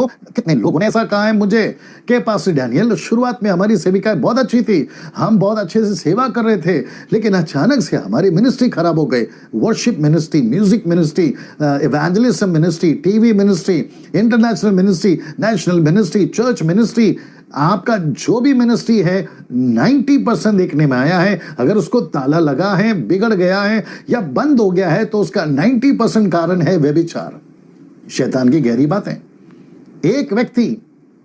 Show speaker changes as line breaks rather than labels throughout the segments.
तो कितने लोगों ने ऐसा कहा है मुझे कि पास्टर डैनियल, शुरुआत में हमारी सेविकाएं बहुत अच्छी थी, हम बहुत अच्छे से सेवा कर रहे थे, लेकिन अचानक से हमारी मिनिस्ट्री खराब हो गई। Worship ministry, music ministry, evangelism ministry, TV ministry, international ministry, national ministry, church ministry, आपका जो भी मिनिस्ट्री है 90% देखने में आया है, अगर उसको ताला लगा है, बिगड़ गया है या बंद हो गया है तो उसका 90% कारण है व्यभिचार, शैतान की गहरी बातें। एक व्यक्ति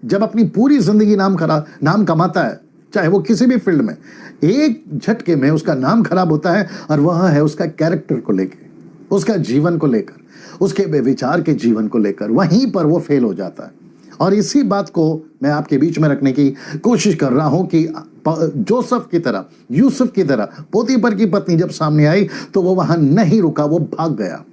जब अपनी पूरी जिंदगी नाम कमाता है, चाहे वो किसी भी फील्ड में, एक झटके में उसका नाम खराब होता है, और वह है उसका कैरेक्टर को लेकर, उसका जीवन को लेकर, उसके व्यभिचार के जीवन को लेकर, वहीं पर वो फेल हो जाता है। और इसी बात को मैं आपके बीच में रखने की कोशिश कर रहा हूं कि जोसेफ की तरह, यूसुफ की तरह पोतीफर की पत्नी जब सामने आई तो वो वहां नहीं रुका, वो भाग गया।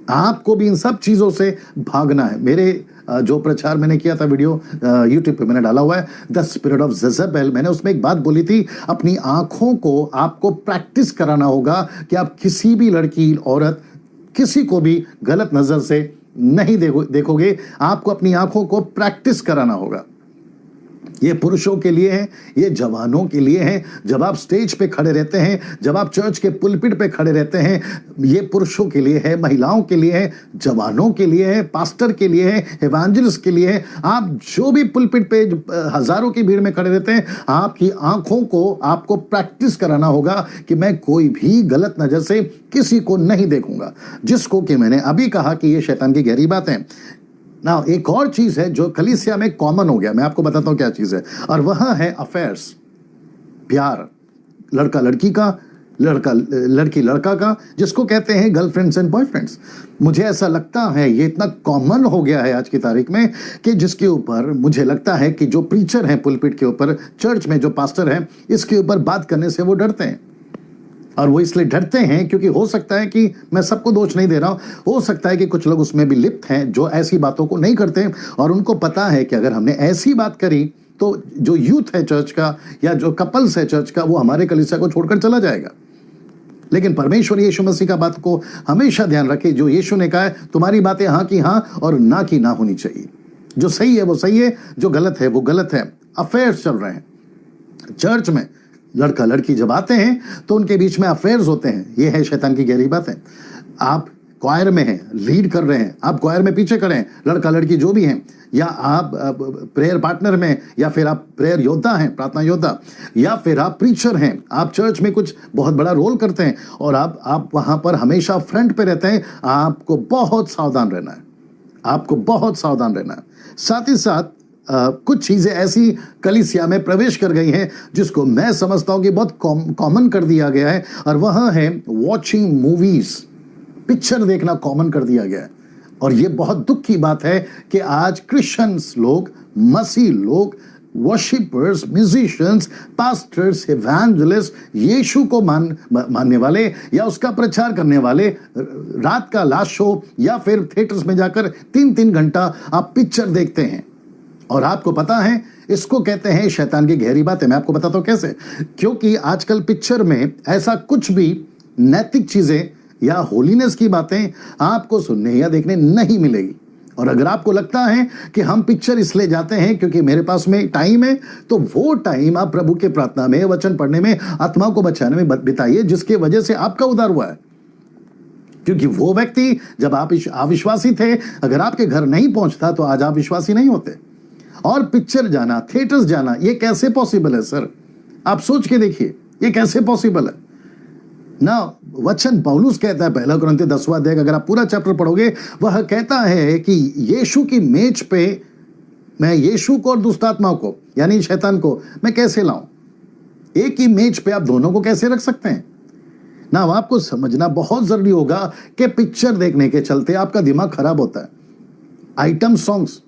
आपको भी इन सब चीजों से भागना है। मेरे जो प्रचार मैंने किया था, वीडियो यूट्यूब पे मैंने डाला हुआ है, द स्पिरिट ऑफ जेजेबेल, मैंने उसमें एक बात बोली थी, अपनी आंखों को आपको प्रैक्टिस कराना होगा कि आप किसी भी लड़की, औरत, किसी को भी गलत नजर से नहीं देखोगे। आपको अपनी आंखों को प्रैक्टिस कराना होगा। ये पुरुषों के लिए है, ये जवानों के लिए है। जब आप स्टेज पे खड़े रहते हैं, जब आप चर्च के पुलपिट पे खड़े रहते हैं, ये पुरुषों के लिए है, महिलाओं के लिए है, जवानों के लिए है, पास्टर के लिए है, इवेंजलिस्ट के लिए है। आप जो भी पुलपिट पे हजारों की भीड़ में खड़े रहते हैं, आपकी आंखों को आपको प्रैक्टिस कराना होगा कि मैं कोई भी गलत नजर से किसी को नहीं देखूंगा, जिसको कि मैंने अभी कहा कि ये शैतान की गहरी बात है ना। एक और चीज है जो कलीसिया में कॉमन हो गया, मैं आपको बताता हूं क्या चीज है, और वह है अफेयर्स, प्यार, लड़का लड़की का, लड़की लड़का का, जिसको कहते हैं गर्लफ्रेंड्स एंड बॉयफ्रेंड्स। मुझे ऐसा लगता है ये इतना कॉमन हो गया है आज की तारीख में कि जिसके ऊपर मुझे लगता है कि जो प्रीचर हैं पुलपिट के ऊपर, चर्च में जो पास्टर हैं, इसके ऊपर बात करने से वो डरते हैं। और वो इसलिए डरते हैं क्योंकि हो सकता है कि, मैं सबको दोष नहीं दे रहा हूं, हो सकता है कि कुछ लोग उसमें भी लिप्त हैं जो ऐसी बातों को नहीं करते, और उनको पता है कि अगर हमने ऐसी बात करी तो जो यूथ है चर्च का या जो कपल्स है चर्च का, वो हमारे कलीसिया को छोड़कर चला जाएगा। लेकिन परमेश्वर यीशु मसीह का बात को हमेशा ध्यान रखे, जो यीशु ने कहा है, तुम्हारी बातें हाँ की हाँ और ना की ना होनी चाहिए। जो सही है वो सही है, जो गलत है वो गलत है। अफेयर्स चल रहे हैं चर्च में, लड़का लड़की जब आते हैं तो उनके बीच में अफेयर्स होते हैं। ये है शैतान की गहरी बात है। आप क्वायर में हैं, लीड कर रहे हैं, आप क्वायर में पीछे खड़े हैं, लड़का लड़की जो भी हैं, या आप प्रेयर पार्टनर में, या फिर आप प्रेयर योद्धा हैं, प्रार्थना योद्धा, या फिर आप प्रीचर हैं, आप चर्च में कुछ बहुत बड़ा रोल करते हैं और आप वहां पर हमेशा फ्रंट पे रहते हैं, आपको बहुत सावधान रहना है, आपको बहुत सावधान रहना है। साथ ही साथ कुछ चीजें ऐसी कलीसिया में प्रवेश कर गई हैं जिसको मैं समझता हूं कि बहुत कॉमन कर दिया गया है, और वह है वॉचिंग मूवीज, पिक्चर देखना कॉमन कर दिया गया है। और यह बहुत दुख की बात है कि आज क्रिश्चियंस लोग, मसीह लोग, वर्शिपर्स, म्यूजिशियंस, पास्टर्स, इवेंजलिस्ट, यीशु को मानने वाले या उसका प्रचार करने वाले, रात का लास्ट शो या फिर थिएटर्स में जाकर 3-3 घंटा आप पिक्चर देखते हैं। और आपको पता है, इसको कहते हैं शैतान की गहरी बात है। मैं आपको बताता हूं कैसे। क्योंकि आजकल पिक्चर में ऐसा कुछ भी नैतिक चीजें या होलीनेस की बातें आपको सुनने या देखने नहीं मिलेगी। और अगर आपको लगता है कि हम पिक्चर इसलिए जाते हैं क्योंकि मेरे पास में टाइम है, तो वो टाइम आप प्रभु के प्रार्थना में, वचन पढ़ने में, आत्मा को बचाने में बिताइए, जिसके वजह से आपका उद्धार हुआ है। क्योंकि वो व्यक्ति जब आप अविश्वासी थे, अगर आपके घर नहीं पहुंचता तो आज आप विश्वासी नहीं होते। और पिक्चर जाना, थिएटर्स जाना, ये कैसे पॉसिबल है सर? आप सोच के देखिए, ये कैसे पॉसिबल है ना। वचन पौलुस कहता है, 1 कुरिन्थियों 10वां अध्याय, अगर आप पूरा चैप्टर पढ़ोगे, वह कहता है कि यीशु की मेज पे मैं यीशु को और दुष्टात्माओं को, यानी शैतान को, मैं कैसे लाऊं? एक ही मेज पे आप दोनों को कैसे रख सकते हैं ना। आपको समझना बहुत जरूरी होगा कि पिक्चर देखने के चलते आपका दिमाग खराब होता है। आइटम सॉन्ग्स,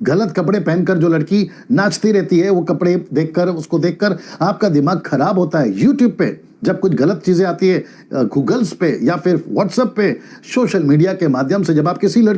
गलत कपड़े पहनकर जो लड़की नाचती रहती है, वो कपड़े देखकर, उसको देखकर आपका दिमाग खराब होता है। यूट्यूब पे जब कुछ गलत चीजें आती है, गूगल्स पे या फिर व्हाट्सएप पे, सोशल मीडिया के माध्यम से जब आप किसी लड़की